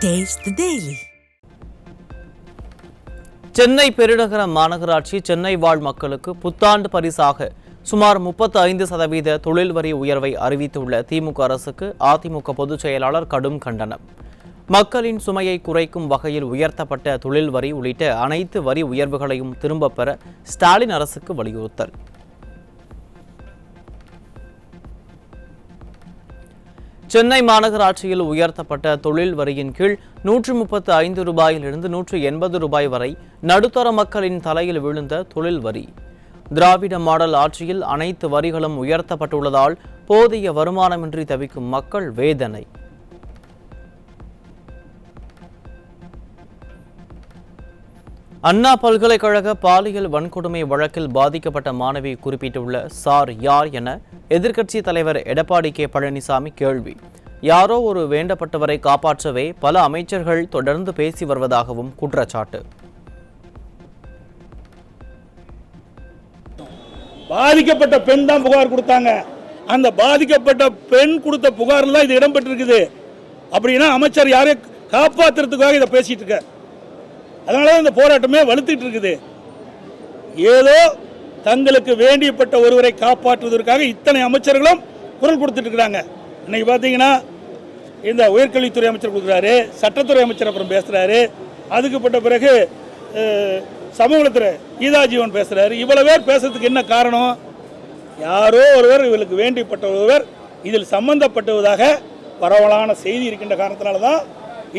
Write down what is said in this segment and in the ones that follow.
Taste the Daily. Chennai பெருநகர மாநகராட்சி சென்னை வாழ் மக்களுக்கு புத்தாண்டு பரிசாக சுமார் 35% தொழில் வரி உயர்வை அறிவித்துள்ள திமுக அரசுக்கு அதிமுக பொதுச் செயலாளர் கடும் கண்டனம். மக்களின் சுமையை குறைக்கும் வகையில் உயர்த்தப்பட்ட தொழில் வரி உள்ளிட்ட அனைத்து வரி உயர்வுகளையும் திரும்பப் பெற ஸ்டாலின் அரசுக்கு வலியுறுத்தல். சென்னை மாநகராட்சியில் உயர்த்தப்பட்ட தொழில் வரியின் கீழ் 135 ரூபாயிலிருந்து 180 ரூபாய் வரை நடுத்தர மக்களின் தலையில் விழுந்த தொழில் வரி. திராவிட மாடல் ஆட்சியில் அனைத்து வரிகளும் உயர்த்தப்பட்டுள்ளதால் போதிய வருமானமின்றி தவிக்கும் மக்கள் வேதனை. அண்ணா பல்கலைக்கழக பாலியல் வன்கொடுமை வழக்கில் பாதிக்கப்பட்ட மாணவி குறிப்பிட்டுள்ள சார் யார் என எதிர்க்கட்சி தலைவர் எடப்பாடி கே பழனிசாமி கேள்வி. யாரோ ஒரு வேண்டப்பட்டவரை காப்பாற்றவே பல அமைச்சர்கள் தொடர்ந்து பேசி வருவதாகவும் குற்றச்சாட்டு. பாதிக்கப்பட்ட பெண் தான் புகார் கொடுத்தாங்க. அந்த பாதிக்கப்பட்ட பெண் கொடுத்த புகார்ல இது இடம்பெற்றிருக்குது. அப்படின்னா அமைச்சர் யாரையும் காப்பாற்றுறதுக்காக இதை பேசிட்டு இருக்க. அதனால இந்த போராட்டமே வலுத்துட்டு இருக்குது. ஏதோ தங்களுக்கு வேண்டியப்பட்ட ஒருவரை காப்பாற்றுவதற்காக இத்தனை அமைச்சர்களும் குரல் கொடுத்துட்டு இருக்கிறாங்க. இன்னைக்கு பார்த்தீங்கன்னா இந்த உயர்கல்வித்துறை அமைச்சர் கொடுக்குறாரு, சட்டத்துறை அமைச்சர் அப்புறம் பேசுறாரு, அதுக்குப்பட்ட பிறகு சமூகத்துறை கீதா ஜீவன் பேசுறாரு. இவ்வளவு பேர் பேசுறதுக்கு என்ன காரணம்? யாரோ ஒருவர் இவர்களுக்கு வேண்டியப்பட்ட ஒருவர் இதில் சம்பந்தப்பட்டதாக பரவலான செய்தி இருக்கின்ற காரணத்தினால தான்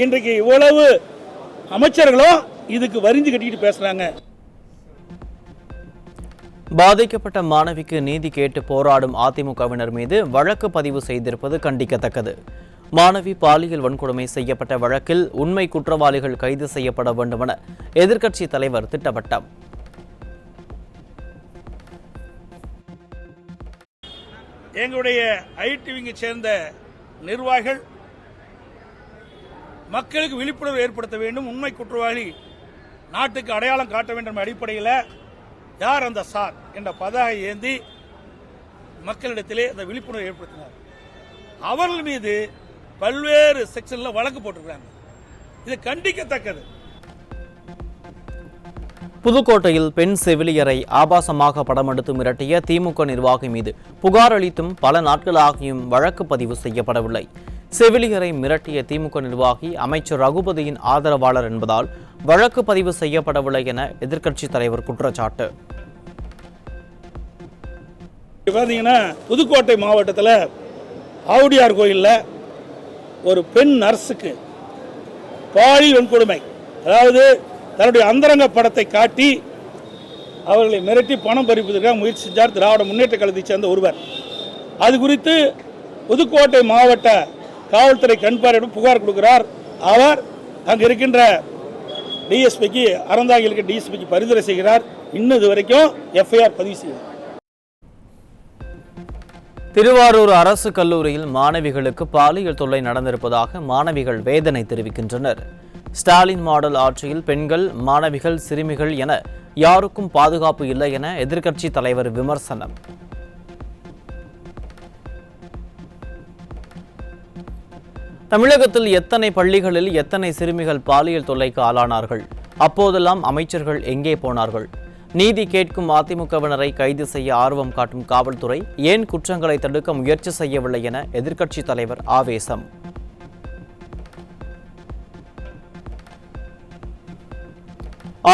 இன்றைக்கு இவ்வளவு அமைச்சர்களும் இதுக்கு வரிஞ்சு கட்டிட்டு பேசுறாங்க. பாதிக்கப்பட்ட மாணவிக்கு நீதி கேட்டு போராடும் அதிமுகவினர் மீது வழக்கு பதிவு செய்திருப்பது கண்டிக்கத்தக்கது. மாணவி பாலியல் வன்கொடுமை செய்யப்பட்ட வழக்கில் உண்மை குற்றவாளிகள் கைது செய்யப்பட வேண்டும் என எதிர்க்கட்சி தலைவர் திட்டவட்டம். எங்களுடைய ஐடிவிங்கை சேர்ந்த நிர்வாகிகள் மக்களுக்கு விழிப்புணர்வு ஏற்படுத்த வேண்டும், உண்மை குற்றவாளி நாட்டுக்கு அடையாளம் காட்ட வேண்டும் அடிப்படையில் யார் அந்த சார் என்ற பதாகை ஏந்தி மக்களிடத்திலே அந்த விழிப்புணர்வு ஏற்படுத்தினார். அவர்கள் மீது பல்வேறு செக்ஷன்ல வழக்கு போட்டிருக்காங்க. இது கண்டிக்கத்தக்கது. புதுக்கோட்டையில் பெண் செவிலியரை ஆபாசமாக படம் எடுத்து மிரட்டிய திமுக நிர்வாகி மீது புகார் அளித்தும் பல நாட்களாகியும் வழக்கு பதிவு செய்யப்படவில்லை. செவிலியரை மிரட்டிய திமுக நிர்வாகி அமைச்சர் ரகுபதியின் ஆதரவாளர் என்பதால் வழக்கு பதிவு செய்யப்படவில்லை என எதிர்க்கட்சி தலைவர் குற்றச்சாட்டு. பார்த்தீங்கன்னா புதுக்கோட்டை மாவட்டத்தில் ஆவுடையார் கோயிலில் ஒரு பெண் நர்ஸுக்கு பாலியல் வன்கொடுமை, அதாவது தன்னுடைய அந்தரங்க படத்தை காட்டி அவர்களை மிரட்டி பணம் பறிப்பதற்காக முயற்சி செஞ்சார் திராவிட முன்னேற்ற கழகத்தை சேர்ந்த ஒருவர். அது குறித்து புதுக்கோட்டை மாவட்ட காவல்துறை கண்பார்வையிடம் புகார் கொடுக்கிறார். அவர் அங்கே இருக்கின்ற டிஎஸ்பிக்கு, அறந்தாங்கி இருக்க டிஎஸ்பிக்கு பரிந்துரை செய்கிறார். இன்னும் இது வரைக்கும் எஃப்ஐஆர் பதிவு செய்கிறார். திருவாரூர் அரசு கல்லூரியில் மாணவிகளுக்கு பாலியல் தொல்லை நடந்திருப்பதாக மாணவிகள் வேதனை தெரிவிக்கின்றனர். ஸ்டாலின் மாடல் ஆட்சியில் பெண்கள், மாணவிகள், சிறுமிகள் என யாருக்கும் பாதுகாப்பு இல்லை என எதிர்க்கட்சி தலைவர் விமர்சனம். தமிழகத்தில் எத்தனை பள்ளிகளில் எத்தனை சிறுமிகள் பாலியல் தொல்லைக்கு ஆளானார்கள்? அப்போதெல்லாம் அமைச்சர்கள் எங்கே போனார்கள்? நீதி கேட்கும் அதிமுகவினரை கைது செய்ய ஆர்வம் காட்டும் காவல்துறை ஏன் குற்றங்களை தடுக்க முயற்சி செய்யவில்லை என எதிர்க்கட்சி தலைவர் ஆவேசம்.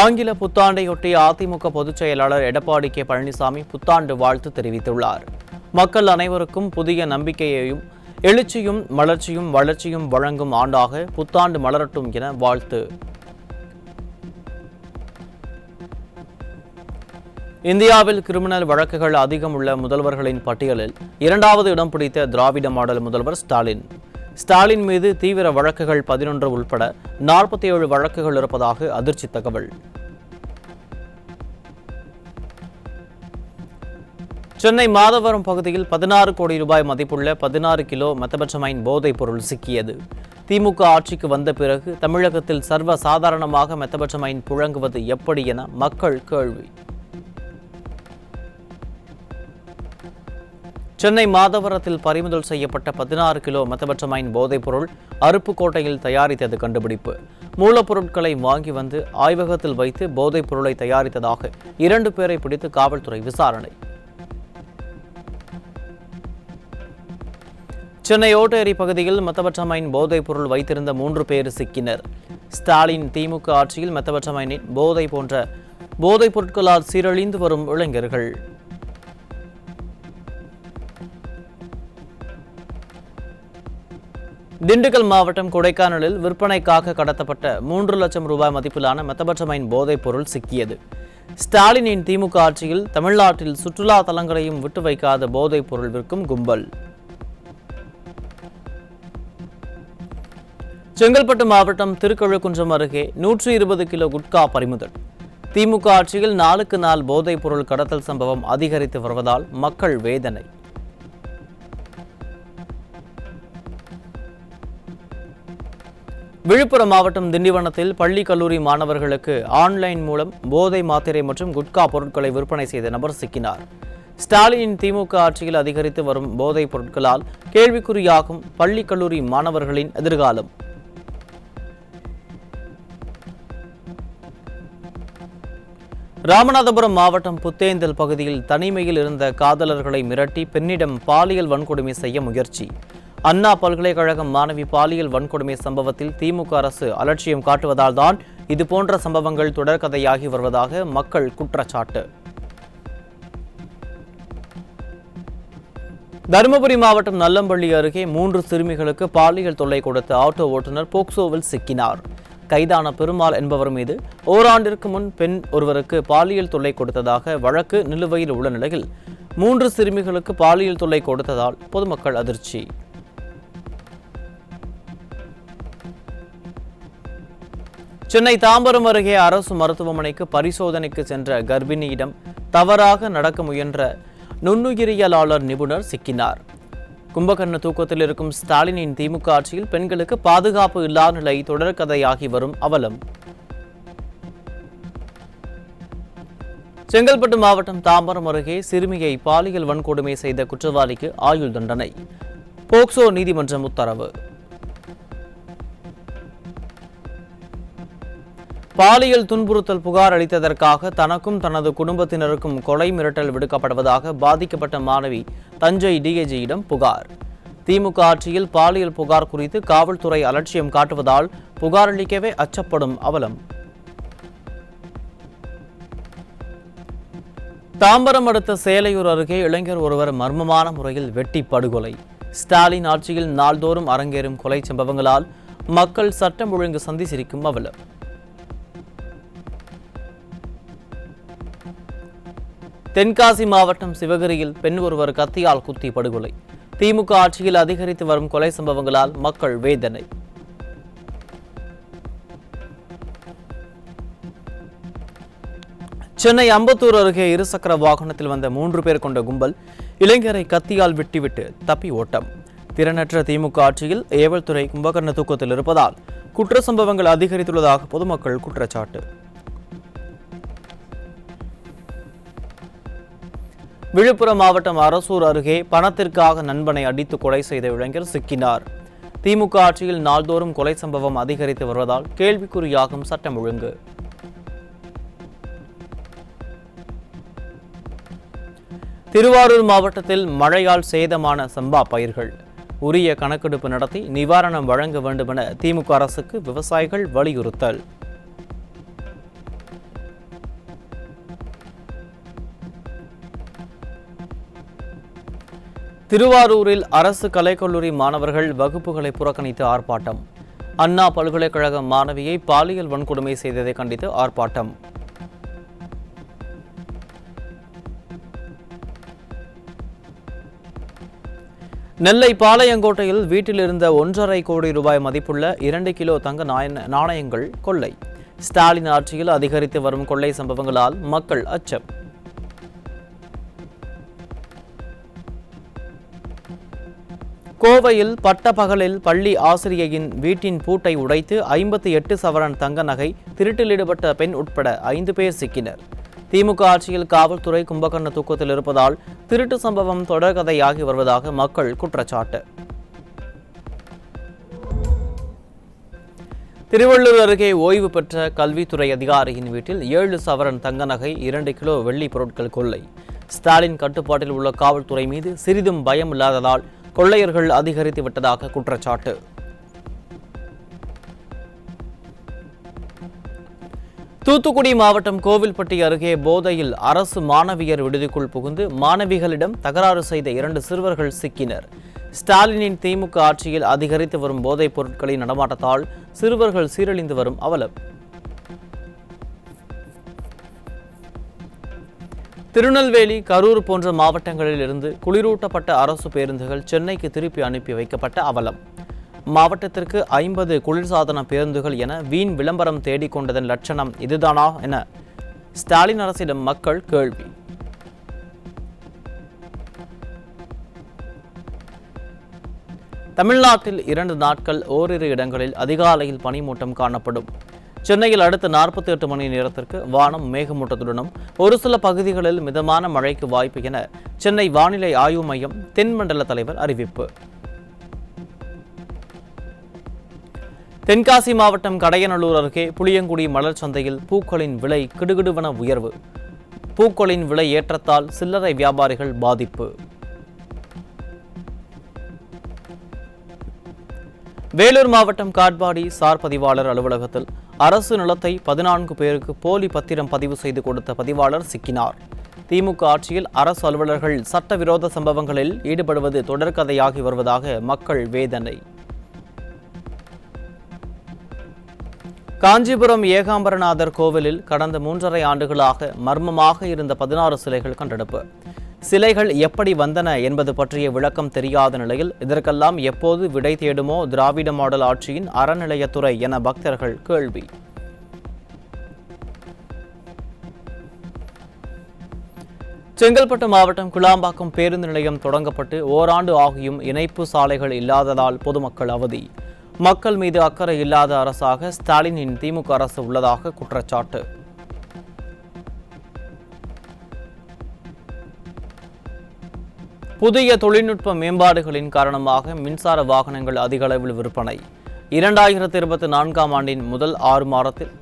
ஆங்கில புத்தாண்டையொட்டி அதிமுக பொதுச் செயலாளர் எடப்பாடி கே பழனிசாமி புத்தாண்டு வாழ்த்து தெரிவித்துள்ளார். மக்கள் அனைவருக்கும் புதிய நம்பிக்கையையும் எழுச்சியும் மலர்ச்சியும் வளர்ச்சியும் வழங்கும் ஆண்டாக புத்தாண்டு மலரட்டும் என வாழ்த்து. இந்தியாவில் கிரிமினல் வழக்குகள் அதிகம் உள்ள முதல்வர்களின் பட்டியலில் 2வது இடம் பிடித்த திராவிட மாடல் முதல்வர் ஸ்டாலின். ஸ்டாலின் மீது தீவிர வழக்குகள் 11 உள்பட 47 வழக்குகள் இருப்பதாக அதிர்ச்சி தகவல். சென்னை மாதவரம் பகுதியில் 16 கோடி ரூபாய் மதிப்புள்ள 16 கிலோ மெத்தபெட்டமைன் போதைப் பொருள் சிக்கியது. திமுக ஆட்சிக்கு வந்த பிறகு தமிழகத்தில் சர்வ சாதாரணமாக மெத்தபெட்டமைன் புழங்குவது எப்படி என மக்கள் கேள்வி. சென்னை மாதவரத்தில் பறிமுதல் செய்யப்பட்ட 16 கிலோ மெத்தபெட்ரமைன் போதைப்பொருள் அருப்புக்கோட்டையில் தயாரித்தது கண்டுபிடிப்பு. மூலப்பொருட்களை வாங்கி வந்து ஆய்வகத்தில் வைத்து போதைப் பொருளை தயாரித்ததாக 2 பேரை பிடித்து காவல்துறை விசாரணை. சென்னை ஓட்டேரி பகுதியில் மெத்தபெட்ரமைன் போதைப் பொருள் வைத்திருந்த 3 பேர் சிக்கினர். ஸ்டாலின் திமுக ஆட்சியில் மெத்தபெட்ரமைனின் போதை போன்ற போதைப் பொருட்களால் சீரழிந்து வரும் இளைஞர்கள். திண்டுக்கல் மாவட்டம் கொடைக்கானலில் விற்பனைக்காக கடத்தப்பட்ட 3 லட்சம் ரூபாய் மதிப்பிலான மெத்தபெட்ரமைன் போதைப் பொருள் சிக்கியது. ஸ்டாலினின் திமுக ஆட்சியில் தமிழ்நாட்டில் சுற்றுலா தலங்களையும் விட்டு வைக்காத போதைப் பொருள் விற்கும் கும்பல். செங்கல்பட்டு மாவட்டம் திருக்கழுக்குன்றம் அருகே 120 கிலோ குட்கா பறிமுதல். திமுக ஆட்சியில் நாளுக்கு நாள் போதைப் பொருள் கடத்தல் சம்பவம் அதிகரித்து வருவதால் மக்கள் வேதனை. விழுப்புரம் மாவட்டம் திண்டிவனத்தில் பள்ளி கல்லூரி மாணவர்களுக்கு ஆன்லைன் மூலம் போதை மாத்திரை மற்றும் குட்கா பொருட்களை விற்பனை செய்த நபர் சிக்கினார். ஸ்டாலினின் திமுக ஆட்சியில் அதிகரித்து வரும் போதைப் பொருட்களால் கேள்விக்குறியாகும் பள்ளி கல்லூரி மாணவர்களின் எதிர்காலம். ராமநாதபுரம் மாவட்டம் புத்தேந்தல் பகுதியில் தனிமையில் இருந்த காதலர்களை மிரட்டி பெண்ணிடம் பாலியல் வன்கொடுமை செய்ய முயற்சி. அண்ணா பல்கலைக்கழக மாணவி பாலியல் வன்கொடுமை சம்பவத்தில் திமுக அரசு அலட்சியம் காட்டுவதால் தான் இதுபோன்ற சம்பவங்கள் தொடர்கதையாகி வருவதாக மக்கள் குற்றச்சாட்டு. தருமபுரி மாவட்டம் நல்லம்பள்ளி அருகே 3 சிறுமிகளுக்கு பாலியல் தொல்லை கொடுத்த ஆட்டோ ஓட்டுநர் போக்சோவில் சிக்கினார். கைதான பெருமாள் என்பவர் மீது ஓராண்டிற்கு முன் பெண் ஒருவருக்கு பாலியல் தொல்லை கொடுத்ததாக வழக்கு நிலுவையில் உள்ள நிலையில் 3 சிறுமிகளுக்கு பாலியல் தொல்லை கொடுத்ததால் பொதுமக்கள் அதிர்ச்சி. சென்னை தாம்பரம் அருகே அரசு மருத்துவமனைக்கு பரிசோதனைக்கு சென்ற கர்ப்பிணியிடம் தவறாக நடக்க முயன்ற நுண்ணுயிரியலாளர் நிபுணர் சிக்கினார். கும்பகர்ண தூக்கத்தில் இருக்கும் ஸ்டாலினின் திமுக ஆட்சியில் பெண்களுக்கு பாதுகாப்பு இல்லாத நிலை தொடர்கதையாகி வரும் அவலம். செங்கல்பட்டு மாவட்டம் தாம்பரம் அருகே சிறுமியை பாலியல் வன்கொடுமை செய்த குற்றவாளிக்கு ஆயுள் தண்டனை. போக்சோ நீதிமன்றம் உத்தரவு. பாலியல் துன்புறுத்தல் புகார் அளித்ததற்காக தனக்கும் தனது குடும்பத்தினருக்கும் கொலை மிரட்டல் விடுக்கப்படுவதாக பாதிக்கப்பட்ட மாணவி தஞ்சை டிஐஜியிடம் புகார். திமுக ஆட்சியில் பாலியல் புகார் குறித்து காவல்துறை அலட்சியம் காட்டுவதால் புகார் அளிக்கவே அச்சப்படும் அவலம். தாம்பரம் அடுத்த சேலையூர் அருகே இளைஞர் ஒருவர் மர்மமான முறையில் வெட்டி படுகொலை. ஸ்டாலின் ஆட்சியில் நாள்தோறும் அரங்கேறும் கொலை சம்பவங்களால் மக்கள் சட்டம் ஒழுங்கு சந்தி சிரிக்கும் அவலம். தென்காசி மாவட்டம் சிவகிரியில் பெண் ஒருவர் கத்தியால் குத்தி படுகொலை. திமுக ஆட்சியில் அதிகரித்து வரும் கொலை சம்பவங்களால் மக்கள் வேதனை. சென்னை அம்பத்தூர் அருகே இருசக்கர வாகனத்தில் வந்த 3 பேர் கொண்ட கும்பல் இளைஞரை கத்தியால் வெட்டிவிட்டு தப்பி ஓட்டம். திறனற்ற திமுக ஆட்சியில் ஏவல்துறை கும்பகர்ண தூக்கத்தில் இருப்பதால் குற்ற சம்பவங்கள் அதிகரித்துள்ளதாக பொதுமக்கள் குற்றச்சாட்டு. விழுப்புரம் மாவட்டம் அரசூர் அருகே பணத்திற்காக நண்பனை அடித்து கொலை செய்த இளைஞர் சிக்கினார். திமுக ஆட்சியில் நாள்தோறும் கொலை சம்பவம் அதிகரித்து வருவதால் கேள்விக்குறியாகும் சட்டம் ஒழுங்கு. திருவாரூர் மாவட்டத்தில் மழையால் சேதமான சம்பா பயிர்கள் உரிய கணக்கெடுப்பு நடத்தி நிவாரணம் வழங்க வேண்டும் என திமுக அரசுக்கு விவசாயிகள் வலியுறுத்தல். திருவாரூரில் அரசு கலைக்கல்லூரி மாணவர்கள் வகுப்புகளை புறக்கணித்து ஆர்ப்பாட்டம். அண்ணா பல்கலைக்கழக மாணவியை பாலியல் வன்கொடுமை செய்ததை கண்டித்து ஆர்ப்பாட்டம். நெல்லை பாளையங்கோட்டையில் வீட்டில் இருந்த 1.5 கோடி ரூபாய் மதிப்புள்ள 2 கிலோ தங்க நாணயங்கள் கொள்ளை. ஸ்டாலின் ஆட்சியில் அதிகரித்து வரும் கொள்ளை சம்பவங்களால் மக்கள் அச்சம். கோவையில் பட்டப்பகலில் பள்ளி ஆசிரியையின் வீட்டின் பூட்டை உடைத்து 58 சவரன் தங்க நகை திருட்டில் ஈடுபட்ட பெண் உட்பட 5 பேர் சிக்கினர். திமுக ஆட்சியில் காவல்துறை கும்பகர்ண தூக்கத்தில் இருப்பதால் திருட்டு சம்பவம் தொடர்கதையாகி வருவதாக மக்கள் குற்றச்சாட்டு. திருவள்ளூர் அருகே ஓய்வு பெற்ற கல்வித்துறை அதிகாரியின் வீட்டில் 7 சவரன் தங்க நகை 2 கிலோ வெள்ளி பொருட்கள் கொள்ளை. ஸ்டாலின் கட்டுப்பாட்டில் உள்ள காவல்துறை மீது சிறிதும் பயம் இல்லாததால் கொள்ளையர்கள் அதிகரித்து விட்டதாக குற்றச்சாட்டு. தூத்துக்குடி மாவட்டம் கோவில்பட்டி அருகே போதையில் அரசு மாணவியர் விடுதிக்குள் புகுந்து மாணவிகளிடம் தகராறு செய்த 2 சிறுவர்கள் சிக்கினர். ஸ்டாலினின் திமுக ஆட்சியில் அதிகரித்து வரும் போதைப் பொருட்களின் நடமாட்டத்தால் சிறுவர்கள் சீரழிந்து வரும் அவலம். திருநெல்வேலி, கரூர் போன்ற மாவட்டங்களில் இருந்து குளிரூட்டப்பட்ட அரசு பேருந்துகள் சென்னைக்கு திருப்பி அனுப்பி வைக்கப்பட்ட அவலம். மாவட்டத்திற்கு 50 குளிர்சாதன பேருந்துகள் என வீண் விளம்பரம் தேடிக்கொண்டதன் லட்சணம் இதுதானா என ஸ்டாலின் அரசிடம் மக்கள் கேள்வி. தமிழ்நாட்டில் 2 நாட்கள் ஓரிரு இடங்களில் அதிகாலையில் பனிமூட்டம் காணப்படும். சென்னையில் அடுத்த 48 மணி நேரத்திற்கு வானம் மேகமூட்டத்துடனும் ஒரு சில பகுதிகளில் மிதமான மழைக்கு வாய்ப்பு என சென்னை வானிலை ஆய்வு மையம் தென்மண்டல தலைவர் அறிவிப்பு. தென்காசி மாவட்டம் கடையநல்லூர் அருகே புளியங்குடி மலர் சந்தையில் பூக்களின் விலை கிடுகிடுவென உயர்வு. பூக்களின் விலை ஏற்றத்தால் சில்லறை வியாபாரிகள் பாதிப்பு. வேலூர் மாவட்டம் காட்பாடி சார் பதிவாளர் அலுவலகத்தில் அரசு நிலத்தை 14 பேருக்கு போலி பத்திரம் பதிவு செய்து கொடுத்த பதிவாளர் சிக்கினார். திமுக ஆட்சியில் அரசு அலுவலர்கள் சட்டவிரோத சம்பவங்களில் ஈடுபடுவது தொடர்கதையாகி வருவதாக மக்கள் வேதனை. காஞ்சிபுரம் ஏகாம்பரநாதர் கோவிலில் கடந்த 3.5 ஆண்டுகளாக மர்மமாக இருந்த 16 சிலைகள் கண்டெடுப்பு. சிலைகள் எப்படி வந்தன என்பது பற்றிய விளக்கம் தெரியாத நிலையில் இதற்கெல்லாம் எப்போது விடை தேடுமோ திராவிட மாடல் ஆட்சியின் அறநிலையத்துறை என பக்தர்கள் கேள்வி. செங்கல்பட்டு மாவட்டம் குளாம்பாக்கம் பேருந்து நிலையம் தொடங்கப்பட்டு ஓராண்டு ஆகியும் இணைப்பு சாலைகள் இல்லாததால் பொதுமக்கள் அவதி. மக்கள் மீது அக்கறை இல்லாத அரசாக ஸ்டாலினின் திமுக அரசு உள்ளதாக குற்றச்சாட்டு. புதிய தொழில்நுட்ப மேம்பாடுகளின் காரணமாக மின்சார வாகனங்கள் அதிக அளவில் விற்பனை. 2024ஆம் ஆண்டின் முதல் 6 மாதத்தில்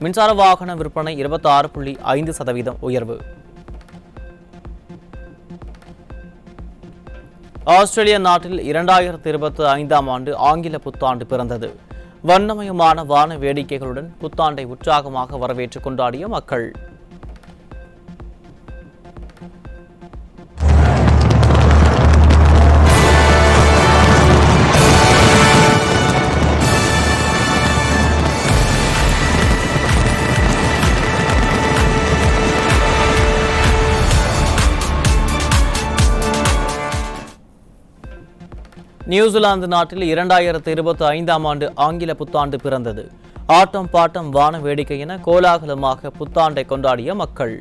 மின்சார வாகன விற்பனை 26.5% உயர்வு. ஆஸ்திரேலிய நாட்டில் 2025ஆம் ஆண்டு ஆங்கில புத்தாண்டு பிறந்தது. வண்ணமயமான வான வேடிக்கைகளுடன் புத்தாண்டை உற்சாகமாக வரவேற்று கொண்டாடிய மக்கள். நியூசிலாந்து நாட்டில் 2025ஆம் ஆண்டு ஆங்கில புத்தாண்டு பிறந்தது. ஆட்டம் பாட்டம் வான வேடிக்கை என கோலாகலமாக புத்தாண்டை கொண்டாடிய மக்கள்.